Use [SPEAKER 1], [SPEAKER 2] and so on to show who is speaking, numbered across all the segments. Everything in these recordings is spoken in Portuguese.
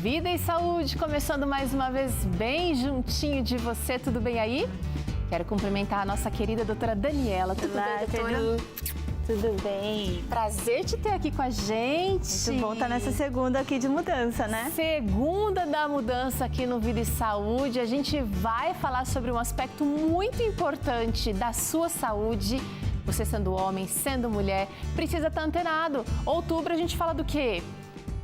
[SPEAKER 1] Vida e saúde, começando mais uma vez bem juntinho de você, tudo bem aí? Quero cumprimentar a nossa querida doutora Daniela. Tudo bem, doutora?
[SPEAKER 2] Tudo bem.
[SPEAKER 1] Prazer te ter aqui com a gente.
[SPEAKER 2] Muito bom estar nessa segunda aqui de mudança, né?
[SPEAKER 1] Segunda da mudança aqui no Vida e Saúde. A gente vai falar sobre um aspecto muito importante da sua saúde. Você sendo homem, sendo mulher, precisa estar antenado. Outubro a gente fala do quê?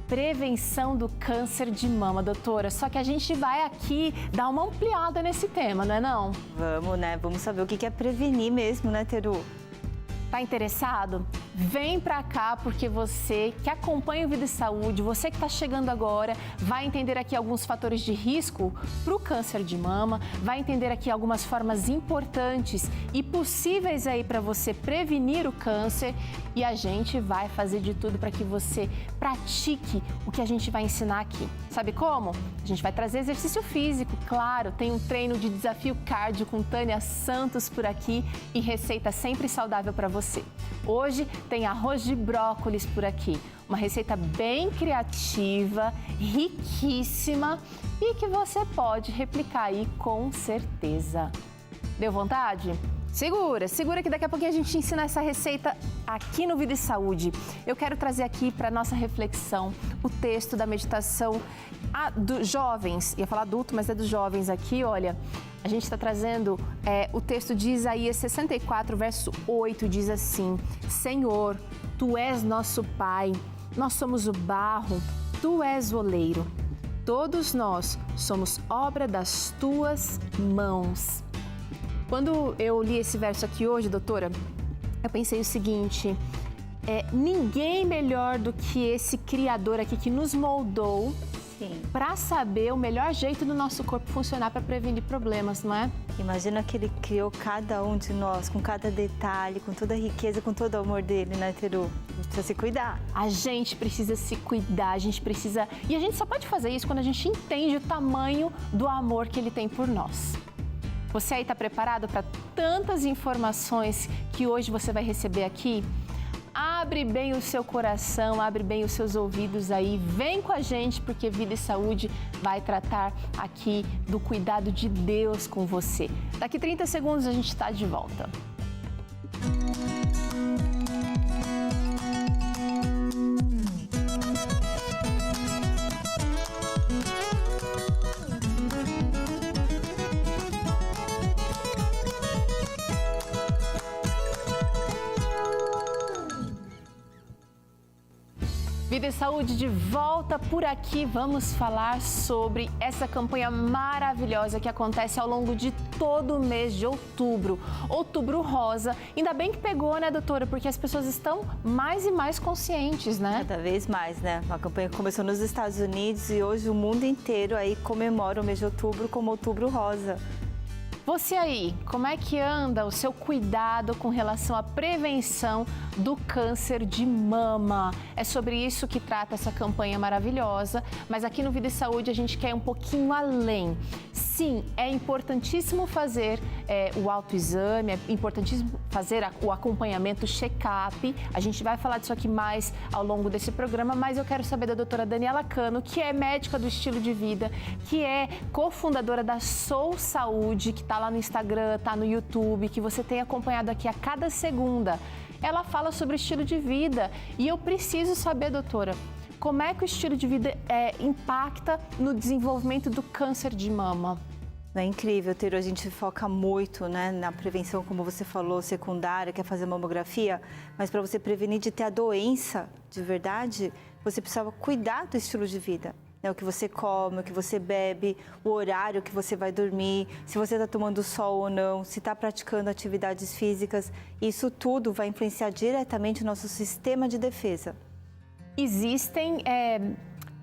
[SPEAKER 1] Prevenção do câncer de mama, doutora. Só que a gente vai aqui dar uma ampliada nesse tema, não é não?
[SPEAKER 2] Vamos, né? Vamos saber o que é prevenir mesmo, né, Teru?
[SPEAKER 1] Tá interessado? Vem pra cá porque você que acompanha o Vida e Saúde, você que tá chegando agora, vai entender aqui alguns fatores de risco para o câncer de mama, vai entender aqui algumas formas importantes e possíveis aí para você prevenir o câncer e a gente vai fazer de tudo para que você pratique o que a gente vai ensinar aqui. Sabe como? A gente vai trazer exercício físico, claro, tem um treino de desafio cardio com Tânia Santos por aqui e receita sempre saudável para você. Hoje tem arroz de brócolis por aqui, uma receita bem criativa, riquíssima e que você pode replicar aí com certeza. Deu vontade? Segura que daqui a pouquinho a gente ensina essa receita aqui no Vida e Saúde. Eu quero trazer aqui para nossa reflexão o texto da meditação dos jovens, ia falar adulto, mas é dos jovens aqui, olha. A gente está trazendo o texto de Isaías 64, verso 8, diz assim: Senhor, Tu és nosso Pai, nós somos o barro, Tu és o oleiro. Todos nós somos obra das Tuas mãos. Quando eu li esse verso aqui hoje, doutora, eu pensei o seguinte: ninguém melhor do que esse Criador aqui que nos moldou para saber o melhor jeito do nosso corpo funcionar para prevenir problemas, não é?
[SPEAKER 2] Imagina que ele criou cada um de nós, com cada detalhe, com toda a riqueza, com todo o amor dele, né, Teru? Precisa se cuidar.
[SPEAKER 1] A gente precisa se cuidar, a gente precisa... E a gente só pode fazer isso quando a gente entende o tamanho do amor que ele tem por nós. Você aí está preparado para tantas informações que hoje você vai receber aqui? Abre bem o seu coração, abre bem os seus ouvidos aí, vem com a gente porque Vida e Saúde vai tratar aqui do cuidado de Deus com você. Daqui 30 segundos a gente está de volta. Vida e Saúde de volta por aqui. Vamos falar sobre essa campanha maravilhosa que acontece ao longo de todo o mês de outubro. Outubro Rosa. Ainda bem que pegou, né, doutora? Porque as pessoas estão mais e mais conscientes, né?
[SPEAKER 2] Cada vez mais, né? Uma campanha que começou nos Estados Unidos e hoje o mundo inteiro aí comemora o mês de outubro como Outubro Rosa.
[SPEAKER 1] Você aí, como é que anda o seu cuidado com relação à prevenção do câncer de mama? É sobre isso que trata essa campanha maravilhosa, mas aqui no Vida e Saúde a gente quer ir um pouquinho além. Sim, é importantíssimo fazer o autoexame, é importantíssimo fazer o acompanhamento, o check-up. A gente vai falar disso aqui mais ao longo desse programa, mas eu quero saber da doutora Daniela Cano, que é médica do estilo de vida, que é cofundadora da Sou Saúde, que está lá no Instagram, está no YouTube, que você tem acompanhado aqui a cada segunda. Ela fala sobre estilo de vida e eu preciso saber, doutora, como é que o estilo de vida impacta no desenvolvimento do câncer de mama?
[SPEAKER 2] É incrível, Teru, a gente foca muito, né, na prevenção, como você falou, secundária, que é fazer mamografia, mas para você prevenir de ter a doença de verdade, você precisa cuidar do estilo de vida. O que você come, o que você bebe, o horário que você vai dormir, se você está tomando sol ou não, se está praticando atividades físicas, isso tudo vai influenciar diretamente o nosso sistema de defesa.
[SPEAKER 1] Existem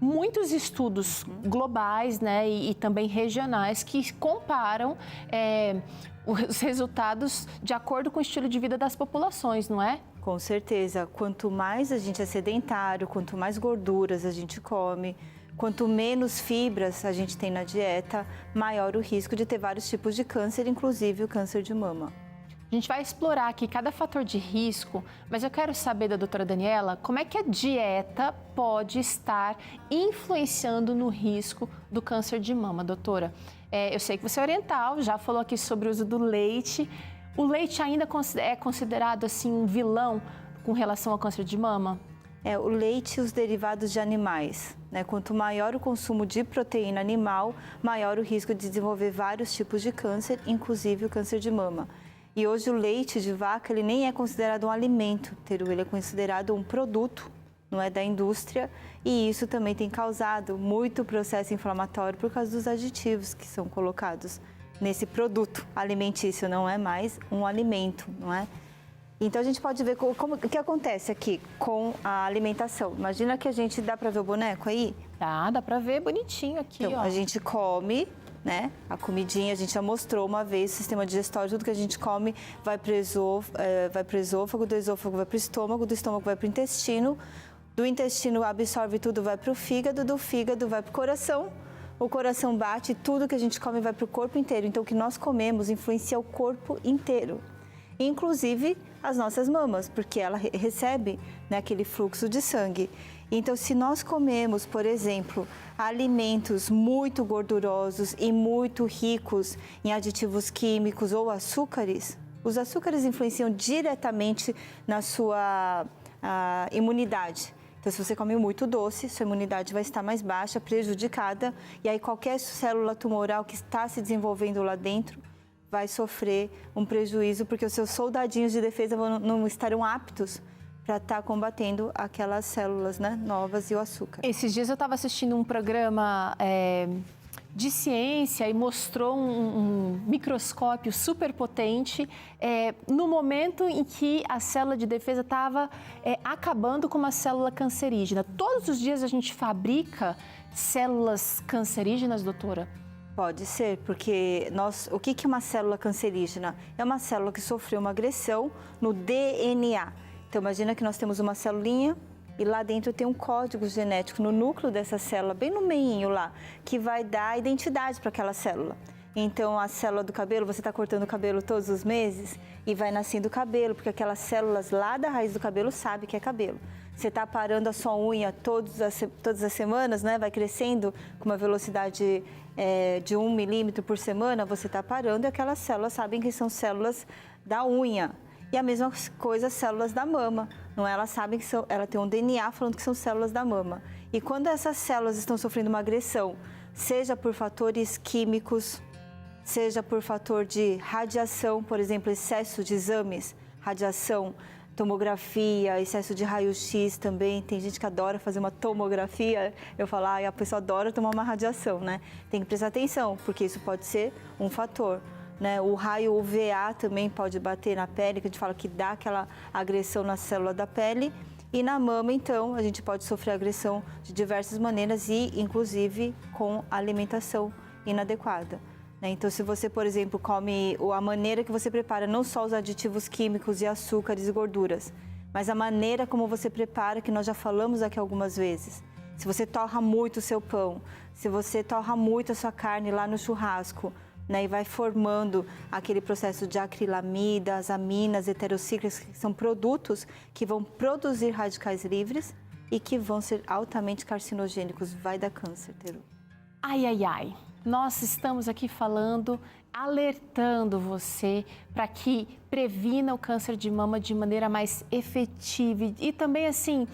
[SPEAKER 1] muitos estudos globais, né, e também regionais que comparam os resultados de acordo com o estilo de vida das populações, não é?
[SPEAKER 2] Com certeza. Quanto mais a gente é sedentário, quanto mais gorduras a gente come, quanto menos fibras a gente tem na dieta, maior o risco de ter vários tipos de câncer, inclusive o câncer de mama.
[SPEAKER 1] A gente vai explorar aqui cada fator de risco, mas eu quero saber da doutora Daniela como é que a dieta pode estar influenciando no risco do câncer de mama, doutora. Eu sei que você é oriental, já falou aqui sobre o uso do leite. O leite ainda é considerado assim um vilão com relação ao câncer de mama?
[SPEAKER 2] O leite e os derivados de animais, né? Quanto maior o consumo de proteína animal, maior o risco de desenvolver vários tipos de câncer, inclusive o câncer de mama. E hoje o leite de vaca, ele nem é considerado um alimento, Teru, ele é considerado um produto, não é da indústria, e isso também tem causado muito processo inflamatório por causa dos aditivos que são colocados nesse produto alimentício, não é mais um alimento, não é? Então a gente pode ver o que acontece aqui com a alimentação. Imagina que a gente, dá para ver o boneco aí?
[SPEAKER 1] Dá para ver bonitinho aqui,
[SPEAKER 2] então,
[SPEAKER 1] ó.
[SPEAKER 2] A gente come, né? A comidinha, a gente já mostrou uma vez, o sistema digestório, tudo que a gente come vai para o esôfago, do esôfago vai para o estômago, do estômago vai para o intestino, do intestino absorve tudo, vai para o fígado, do fígado vai para o coração bate, tudo que a gente come vai para o corpo inteiro. Então, o que nós comemos influencia o corpo inteiro, inclusive as nossas mamas, porque ela recebe, né, aquele fluxo de sangue. Então, se nós comemos, por exemplo, alimentos muito gordurosos e muito ricos em aditivos químicos ou açúcares, os açúcares influenciam diretamente na sua imunidade. Então, se você come muito doce, sua imunidade vai estar mais baixa, prejudicada, e aí qualquer célula tumoral que está se desenvolvendo lá dentro vai sofrer um prejuízo, porque os seus soldadinhos de defesa não estarão aptos para estar combatendo aquelas células, né, novas e o açúcar.
[SPEAKER 1] Esses dias eu estava assistindo um programa de ciência e mostrou um microscópio super potente no momento em que a célula de defesa estava acabando com uma célula cancerígena. Todos os dias a gente fabrica células cancerígenas, doutora?
[SPEAKER 2] Pode ser, porque o que é uma célula cancerígena? É uma célula que sofreu uma agressão no DNA. Então, imagina que nós temos uma celulinha e lá dentro tem um código genético no núcleo dessa célula, bem no meinho lá, que vai dar identidade para aquela célula. Então, a célula do cabelo, você está cortando o cabelo todos os meses e vai nascendo o cabelo, porque aquelas células lá da raiz do cabelo sabem que é cabelo. Você está parando a sua unha todas as semanas, né? Vai crescendo com uma velocidade de 1 milímetro por semana, você está parando e aquelas células sabem que são células da unha. E a mesma coisa as células da mama, não é? Elas sabem que ela tem um DNA falando que são células da mama. E quando essas células estão sofrendo uma agressão, seja por fatores químicos, seja por fator de radiação, por exemplo, excesso de exames, radiação, tomografia, excesso de raio-x também. Tem gente que adora fazer uma tomografia. Eu falo, a pessoa adora tomar uma radiação, né? Tem que prestar atenção, porque isso pode ser um fator, né? O raio UVA também pode bater na pele, que a gente fala que dá aquela agressão na célula da pele. E na mama, então, a gente pode sofrer agressão de diversas maneiras e, inclusive, com alimentação inadequada. Então, se você, por exemplo, come a maneira que você prepara, não só os aditivos químicos e açúcares e gorduras, mas a maneira como você prepara, que nós já falamos aqui algumas vezes. Se você torra muito o seu pão, se você torra muito a sua carne lá no churrasco, né, e vai formando aquele processo de acrilamida, as aminas heterocíclicas, que são produtos que vão produzir radicais livres e que vão ser altamente carcinogênicos, vai dar câncer, Teru.
[SPEAKER 1] Ai, ai, ai. Nós estamos aqui falando, alertando você para que previna o câncer de mama de maneira mais efetiva. E também, assim,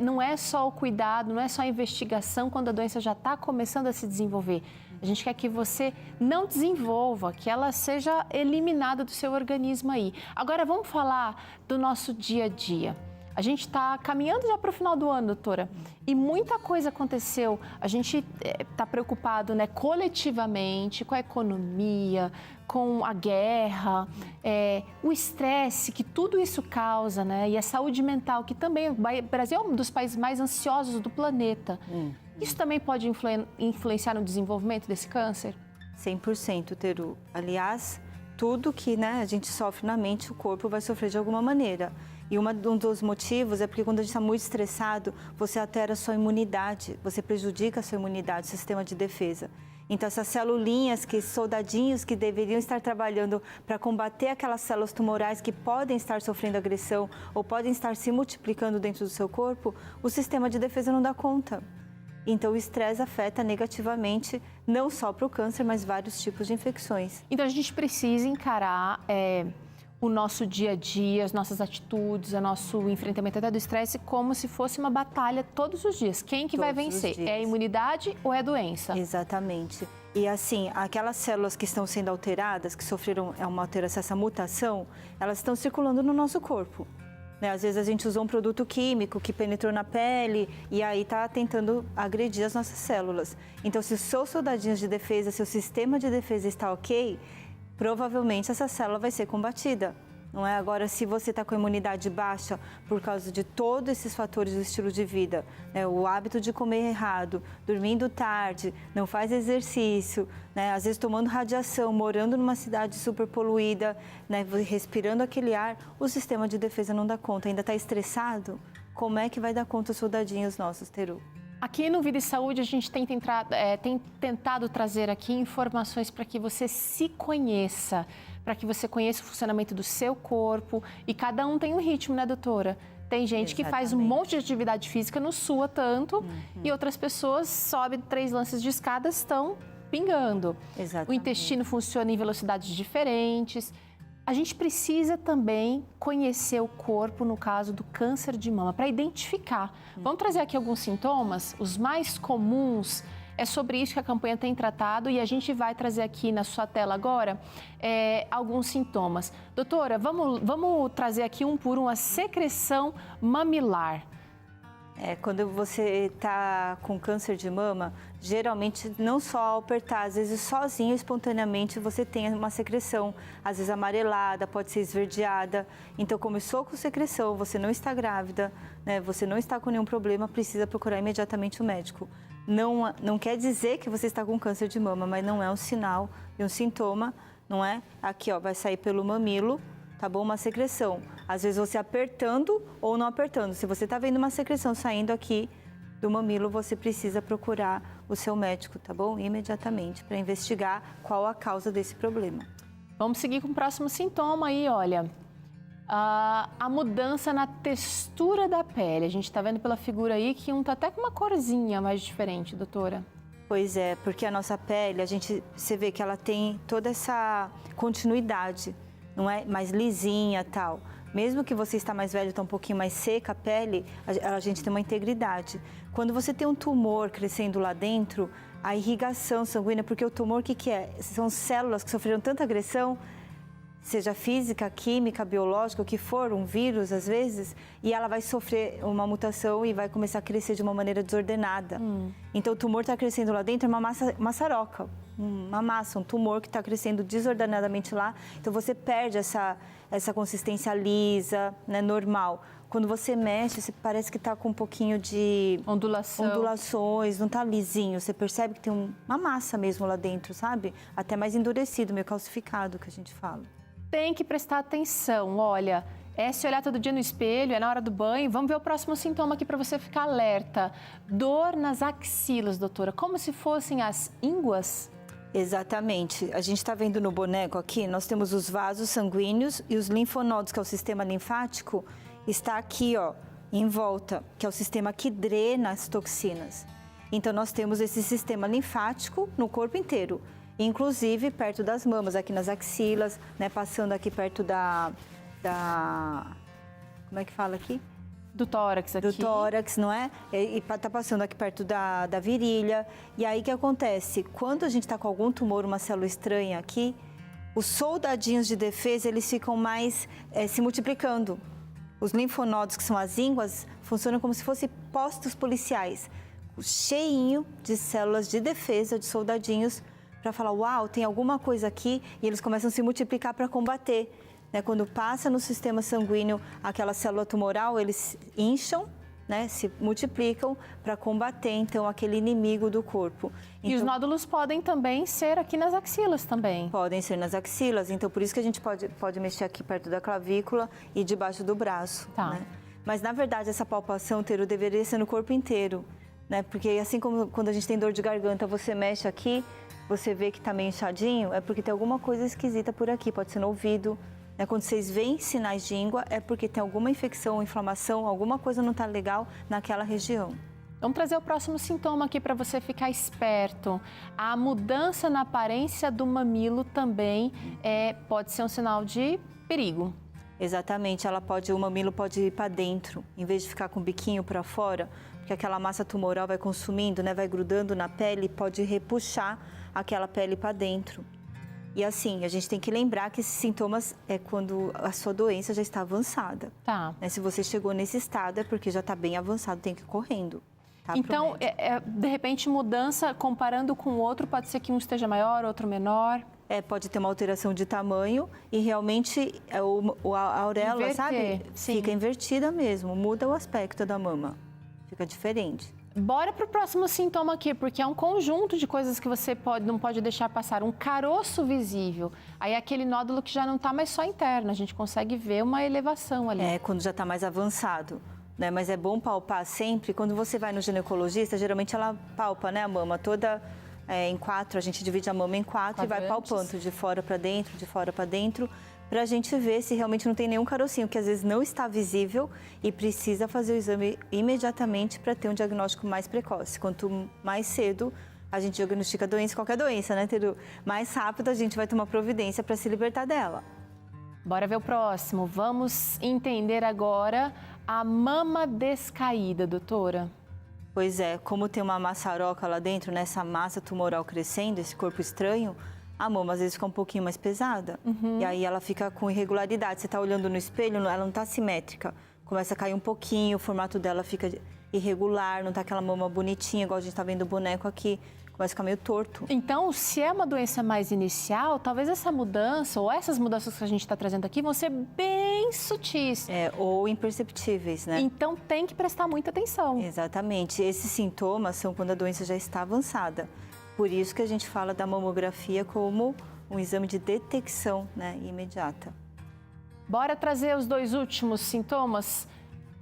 [SPEAKER 1] não é só o cuidado, não é só a investigação quando a doença já está começando a se desenvolver. A gente quer que você não desenvolva, que ela seja eliminada do seu organismo aí. Agora, vamos falar do nosso dia a dia. A gente está caminhando já para o final do ano, doutora, e muita coisa aconteceu. A gente está preocupado, né, coletivamente, com a economia, com a guerra, o estresse que tudo isso causa, né, e a saúde mental, que também o Brasil é um dos países mais ansiosos do planeta. Isso também pode influenciar no desenvolvimento desse câncer?
[SPEAKER 2] 100%, Teru. Aliás, tudo que, né, a gente sofre na mente, o corpo vai sofrer de alguma maneira. E um dos motivos é porque quando a gente está muito estressado, você altera a sua imunidade, você prejudica a sua imunidade, o sistema de defesa. Então, essas celulinhas, soldadinhos que deveriam estar trabalhando para combater aquelas células tumorais que podem estar sofrendo agressão ou podem estar se multiplicando dentro do seu corpo, o sistema de defesa não dá conta. Então, o estresse afeta negativamente não só para o câncer, mas vários tipos de infecções.
[SPEAKER 1] Então, a gente precisa encarar o nosso dia a dia, as nossas atitudes, o nosso enfrentamento até do estresse como se fosse uma batalha todos os dias. Quem que vai vencer? É a imunidade ou é a doença?
[SPEAKER 2] Exatamente. E assim, aquelas células que estão sendo alteradas, que sofreram uma alteração, essa mutação, elas estão circulando no nosso corpo. Às vezes a gente usou um produto químico que penetrou na pele e aí está tentando agredir as nossas células. Então, se os seus soldadinhos de defesa, seu sistema de defesa está ok, provavelmente essa célula vai ser combatida. Não é? Agora, se você está com a imunidade baixa por causa de todos esses fatores do estilo de vida, né? O hábito de comer errado, dormindo tarde, não faz exercício, né? Às vezes tomando radiação, morando numa cidade super poluída, né? Respirando aquele ar, o sistema de defesa não dá conta, ainda está estressado. Como é que vai dar conta os soldadinhos nossos, Teru?
[SPEAKER 1] Aqui no Vida e Saúde, a gente tem tentado trazer aqui informações para que você se conheça, para que você conheça o funcionamento do seu corpo. E cada um tem um ritmo, né, doutora? Tem gente que faz um monte de atividade física, não sua tanto, e outras pessoas sobem 3 lances de escada, estão pingando.
[SPEAKER 2] Exatamente.
[SPEAKER 1] O intestino funciona em velocidades diferentes. A gente precisa também conhecer o corpo no caso do câncer de mama, para identificar. Vamos trazer aqui alguns sintomas, os mais comuns. É sobre isso que a campanha tem tratado e a gente vai trazer aqui na sua tela agora alguns sintomas. Doutora, vamos trazer aqui um por um a secreção mamilar.
[SPEAKER 2] Quando você está com câncer de mama, geralmente não só ao apertar, às vezes sozinho, espontaneamente, você tem uma secreção, às vezes amarelada, pode ser esverdeada. Então, começou com secreção, você não está grávida, né? Você não está com nenhum problema, precisa procurar imediatamente o médico. Não quer dizer que você está com câncer de mama, mas não é um sinal e um sintoma, não é? Aqui, ó, vai sair pelo mamilo. Tá bom? Uma secreção. Às vezes você apertando ou não apertando. Se você está vendo uma secreção saindo aqui do mamilo, você precisa procurar o seu médico, tá bom? Imediatamente, para investigar qual a causa desse problema.
[SPEAKER 1] Vamos seguir com o próximo sintoma aí, olha. A mudança na textura da pele. A gente está vendo pela figura aí que um tá até com uma corzinha mais diferente, doutora.
[SPEAKER 2] Pois é, porque a nossa pele, você vê que ela tem toda essa continuidade. Não é mais lisinha e tal. Mesmo que você está mais velho, está um pouquinho mais seca a pele, a gente tem uma integridade. Quando você tem um tumor crescendo lá dentro, a irrigação sanguínea, porque o tumor, o que é? São células que sofreram tanta agressão, seja física, química, biológica, o que for, um vírus às vezes, e ela vai sofrer uma mutação e vai começar a crescer de uma maneira desordenada. Então, o tumor está crescendo lá dentro, é uma maçaroca, uma massa, um tumor que está crescendo desordenadamente lá. Então, você perde essa consistência lisa, né, normal. Quando você mexe, você parece que está com um pouquinho de ondulações, não está lisinho. Você percebe que tem uma massa mesmo lá dentro, sabe? Até mais endurecido, meio calcificado, que a gente fala.
[SPEAKER 1] Tem que prestar atenção, olha, se olhar todo dia no espelho, é na hora do banho. Vamos ver o próximo sintoma aqui para você ficar alerta. Dor nas axilas, doutora, como se fossem as ínguas?
[SPEAKER 2] Exatamente. A gente está vendo no boneco aqui, nós temos os vasos sanguíneos e os linfonodos, que é o sistema linfático, está aqui, ó, em volta, que é o sistema que drena as toxinas. Então, nós temos esse sistema linfático no corpo inteiro. Inclusive perto das mamas, aqui nas axilas, né, passando aqui perto como é que fala aqui?
[SPEAKER 1] Do tórax aqui.
[SPEAKER 2] Do tórax, não é? E tá passando aqui perto da virilha. E aí o que acontece? Quando a gente tá com algum tumor, uma célula estranha aqui, os soldadinhos de defesa, eles ficam mais se multiplicando. Os linfonodos, que são as ínguas, funcionam como se fossem postos policiais, cheinho de células de defesa, de soldadinhos, para falar, uau, tem alguma coisa aqui, e eles começam a se multiplicar para combater. Né? Quando passa no sistema sanguíneo aquela célula tumoral, eles incham, né, se multiplicam para combater, então, aquele inimigo do corpo.
[SPEAKER 1] E os
[SPEAKER 2] Então,
[SPEAKER 1] nódulos podem também ser aqui nas axilas também.
[SPEAKER 2] podem ser nas axilas, então por isso que a gente pode mexer aqui perto da clavícula e debaixo do braço.
[SPEAKER 1] Tá.
[SPEAKER 2] Né? Mas, na verdade, essa palpação, Teru, deveria ser no corpo inteiro, né? Porque assim como quando a gente tem dor de garganta, você mexe aqui, você vê que está meio inchadinho, é porque tem alguma coisa esquisita por aqui, pode ser no ouvido. Né? Quando vocês veem sinais de íngua, é porque tem alguma infecção, inflamação, alguma coisa não está legal naquela região.
[SPEAKER 1] Vamos trazer o próximo sintoma aqui para você ficar esperto. A mudança na aparência do mamilo também pode ser um sinal de perigo.
[SPEAKER 2] Exatamente, o mamilo pode ir para dentro, em vez de ficar com o biquinho para fora, porque aquela massa tumoral vai consumindo, né, vai grudando na pele e pode repuxar aquela pele para dentro. E assim, a gente tem que lembrar que esses sintomas é quando a sua doença já está avançada.
[SPEAKER 1] Tá.
[SPEAKER 2] Né? Se você chegou nesse estado é porque já está bem avançado, tem que ir correndo. Tá,
[SPEAKER 1] Então, de repente, mudança comparando com o outro, pode ser que um esteja maior, outro menor.
[SPEAKER 2] Pode ter uma alteração de tamanho e realmente a auréola,
[SPEAKER 1] Inverter,
[SPEAKER 2] sabe?
[SPEAKER 1] sim.
[SPEAKER 2] Fica invertida mesmo, muda o aspecto da mama, fica diferente.
[SPEAKER 1] Bora pro próximo sintoma aqui, porque é um conjunto de coisas que você não pode deixar passar. Um caroço visível. Aí é aquele nódulo que já não está mais só interno, a gente consegue ver uma elevação ali.
[SPEAKER 2] Quando já está mais avançado. Né? Mas é bom palpar sempre. Quando você vai no ginecologista, geralmente ela palpa, né, a mama toda em 4. A gente divide a mama em 4 e vai palpando de fora para dentro, de fora para dentro, para a gente ver se realmente não tem nenhum carocinho, que às vezes não está visível e precisa fazer o exame imediatamente para ter um diagnóstico mais precoce. Quanto mais cedo a gente diagnostica a doença, qualquer doença, né, Teru? Mais rápido a gente vai tomar providência para se libertar dela.
[SPEAKER 1] Bora ver o próximo. Vamos entender agora a mama descaída, doutora.
[SPEAKER 2] Pois é, como tem uma maçaroca lá dentro, nessa massa tumoral crescendo, esse corpo estranho, a mama às vezes fica um pouquinho mais pesada. E aí ela fica com irregularidade. Você está olhando no espelho, ela não está simétrica. Começa a cair um pouquinho, o formato dela fica irregular, não está aquela mama bonitinha, igual a gente está vendo o boneco aqui. Começa a ficar meio torto.
[SPEAKER 1] Então, se é uma doença mais inicial, talvez essa mudança, ou essas mudanças que a gente está trazendo aqui, vão ser bem sutis.
[SPEAKER 2] Ou imperceptíveis, né?
[SPEAKER 1] Então, tem que prestar muita atenção.
[SPEAKER 2] Exatamente. Esses sintomas são quando a doença já está avançada. Por isso que a gente fala da mamografia como um exame de detecção, né, imediata.
[SPEAKER 1] Bora trazer os dois últimos sintomas?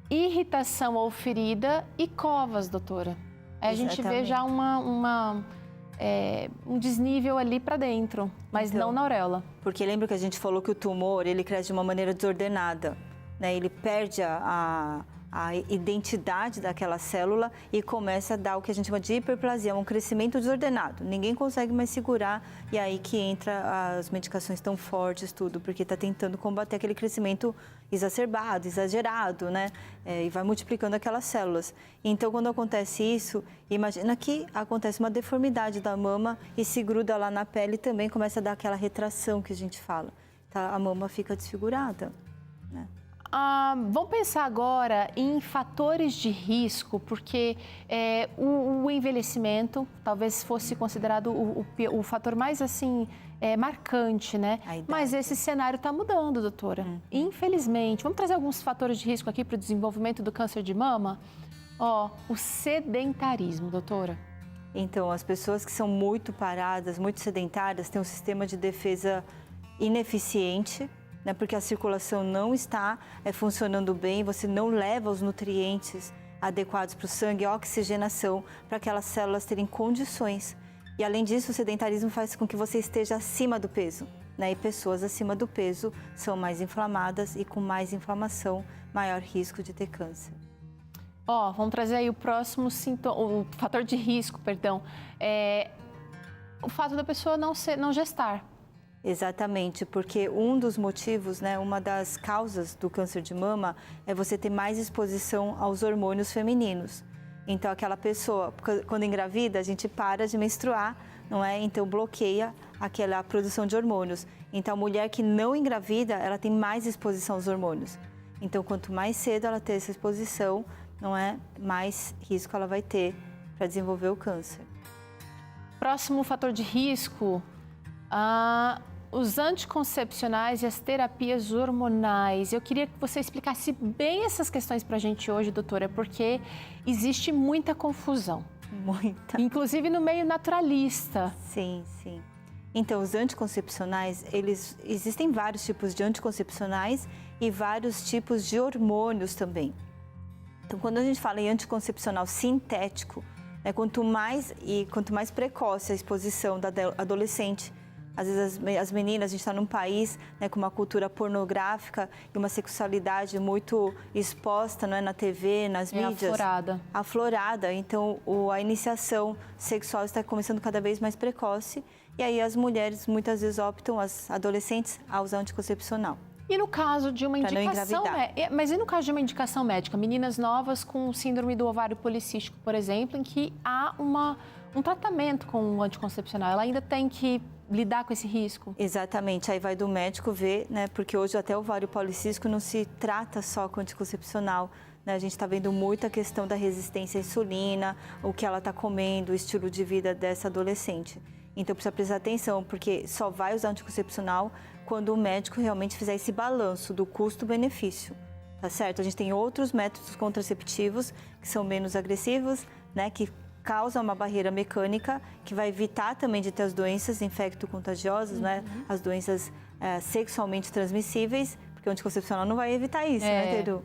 [SPEAKER 1] Irritação ou ferida e covas, doutora. A gente vê já um desnível ali para dentro, mas
[SPEAKER 2] Então,
[SPEAKER 1] não na auréola.
[SPEAKER 2] Porque lembra que a gente falou que o tumor, ele cresce de uma maneira desordenada, né? Ele perde a identidade daquela célula e começa a dar o que a gente chama de hiperplasia, um crescimento desordenado. Ninguém consegue mais segurar e aí que entra as medicações tão fortes, tudo, porque está tentando combater aquele crescimento exacerbado, exagerado, né? E vai multiplicando aquelas células. Então, quando acontece isso, imagina que acontece uma deformidade da mama e se gruda lá na pele e também começa a dar aquela retração que a gente fala. Tá? A mama fica desfigurada, né?
[SPEAKER 1] Vamos pensar agora em fatores de risco, porque o envelhecimento talvez fosse considerado o fator mais assim marcante, né? Mas esse cenário está mudando, doutora. Infelizmente. Vamos trazer alguns fatores de risco aqui para o desenvolvimento do câncer de mama? O sedentarismo, doutora.
[SPEAKER 2] Então, as pessoas que são muito paradas, muito sedentárias, têm um sistema de defesa ineficiente, né, porque a circulação não está funcionando bem, você não leva os nutrientes adequados para o sangue, a oxigenação, para aquelas células terem condições. E além disso, o sedentarismo faz com que você esteja acima do peso, né? E pessoas acima do peso são mais inflamadas e com mais inflamação, maior risco de ter câncer.
[SPEAKER 1] Vamos trazer aí o próximo sintoma, o fator de risco, perdão, o fato da pessoa não gestar.
[SPEAKER 2] Exatamente, porque um dos motivos, né, uma das causas do câncer de mama é você ter mais exposição aos hormônios femininos. Então, aquela pessoa, quando engravida, a gente para de menstruar, não é? Então, bloqueia aquela produção de hormônios. Então, a mulher que não engravida, ela tem mais exposição aos hormônios. Então, quanto mais cedo ela ter essa exposição, não é? Mais risco ela vai ter para desenvolver o câncer.
[SPEAKER 1] Próximo fator de risco, os anticoncepcionais e as terapias hormonais. Eu queria que você explicasse bem essas questões para a gente hoje, doutora, porque existe muita confusão.
[SPEAKER 2] Muita.
[SPEAKER 1] Inclusive no meio naturalista.
[SPEAKER 2] Sim, sim. Então, os anticoncepcionais, existem vários tipos de anticoncepcionais e vários tipos de hormônios também. Então, quando a gente fala em anticoncepcional sintético, né, quanto mais precoce a exposição da adolescente, às vezes as meninas, a gente está num país, né, com uma cultura pornográfica e uma sexualidade muito exposta, não é, na TV, nas mídias.
[SPEAKER 1] Aflorada.
[SPEAKER 2] Aflorada. Então, a iniciação sexual está começando cada vez mais precoce. E aí as mulheres muitas vezes optam, as adolescentes, a usar anticoncepcional.
[SPEAKER 1] E no caso de uma indicação, mas e no caso de uma indicação médica, meninas novas com síndrome do ovário policístico, por exemplo, em que há um tratamento com o anticoncepcional, ela ainda tem que lidar com esse risco?
[SPEAKER 2] Exatamente, aí vai do médico ver, né, porque hoje até o ovário policístico não se trata só com anticoncepcional, né, a gente está vendo muito a questão da resistência à insulina, o que ela está comendo, o estilo de vida dessa adolescente. Então precisa prestar atenção, porque só vai usar anticoncepcional quando o médico realmente fizer esse balanço do custo-benefício, tá certo? A gente tem outros métodos contraceptivos que são menos agressivos, né, que causam uma barreira mecânica, que vai evitar também de ter as doenças infecto-contagiosas, né, as doenças sexualmente transmissíveis, porque o anticoncepcional não vai evitar isso, né, Teru?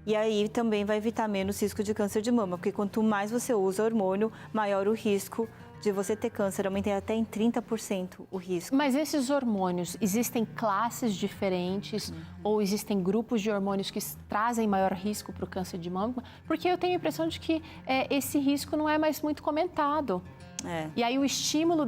[SPEAKER 2] E aí também vai evitar menos risco de câncer de mama, porque quanto mais você usa hormônio, maior o risco de você ter câncer, aumenta até em 30% o risco.
[SPEAKER 1] Mas esses hormônios, existem classes diferentes ou existem grupos de hormônios que trazem maior risco para o câncer de mama? Porque eu tenho a impressão de que esse risco não é mais muito comentado. E aí o estímulo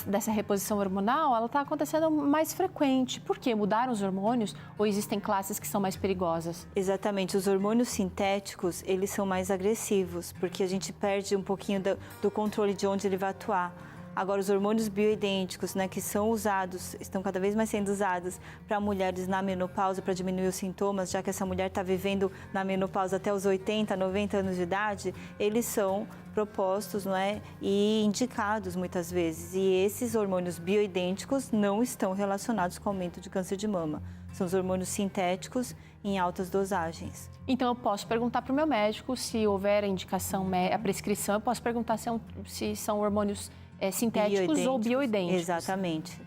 [SPEAKER 1] dessa reposição hormonal, ela está acontecendo mais frequente. Por quê? Mudaram os hormônios ou existem classes que são mais perigosas?
[SPEAKER 2] Exatamente. Os hormônios sintéticos, eles são mais agressivos, porque a gente perde um pouquinho do controle de onde ele vai atuar. Agora, os hormônios bioidênticos, né, que são usados, estão cada vez mais sendo usados para mulheres na menopausa, para diminuir os sintomas, já que essa mulher está vivendo na menopausa até os 80, 90 anos de idade, eles são propostos, não é, e indicados muitas vezes. E esses hormônios bioidênticos não estão relacionados com o aumento de câncer de mama. São os hormônios sintéticos em altas dosagens.
[SPEAKER 1] Então, eu posso perguntar para o meu médico, se houver a indicação, a prescrição, eu posso perguntar se são hormônios sintéticos ou bioidênticos.
[SPEAKER 2] Exatamente.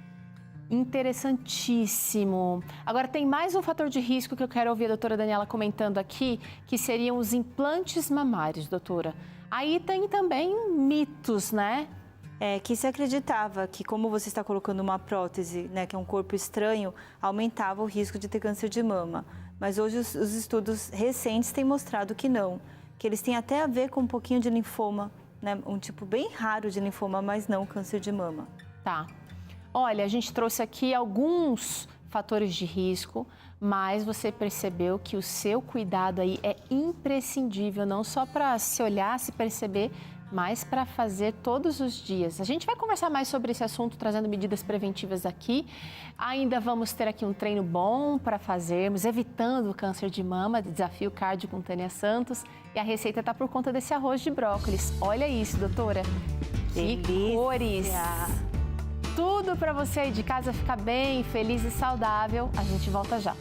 [SPEAKER 1] Interessantíssimo. Agora, tem mais um fator de risco que eu quero ouvir a doutora Daniela comentando aqui, que seriam os implantes mamários, doutora. Aí tem também mitos, né?
[SPEAKER 2] Que se acreditava que, como você está colocando uma prótese, né, que é um corpo estranho, aumentava o risco de ter câncer de mama. Mas hoje os estudos recentes têm mostrado que não, que eles têm até a ver com um pouquinho de linfoma, né, um tipo bem raro de linfoma, mas não câncer de mama.
[SPEAKER 1] Tá. Olha, a gente trouxe aqui alguns fatores de risco, mas você percebeu que o seu cuidado aí é imprescindível, não só para se olhar, se perceber, mas para fazer todos os dias. A gente vai conversar mais sobre esse assunto, trazendo medidas preventivas aqui. Ainda vamos ter aqui um treino bom para fazermos, evitando o câncer de mama, desafio cardio com Tânia Santos. E a receita está por conta desse arroz de brócolis. Olha isso, doutora. Que cores! Tudo para você aí de casa ficar bem, feliz e saudável. A gente volta já.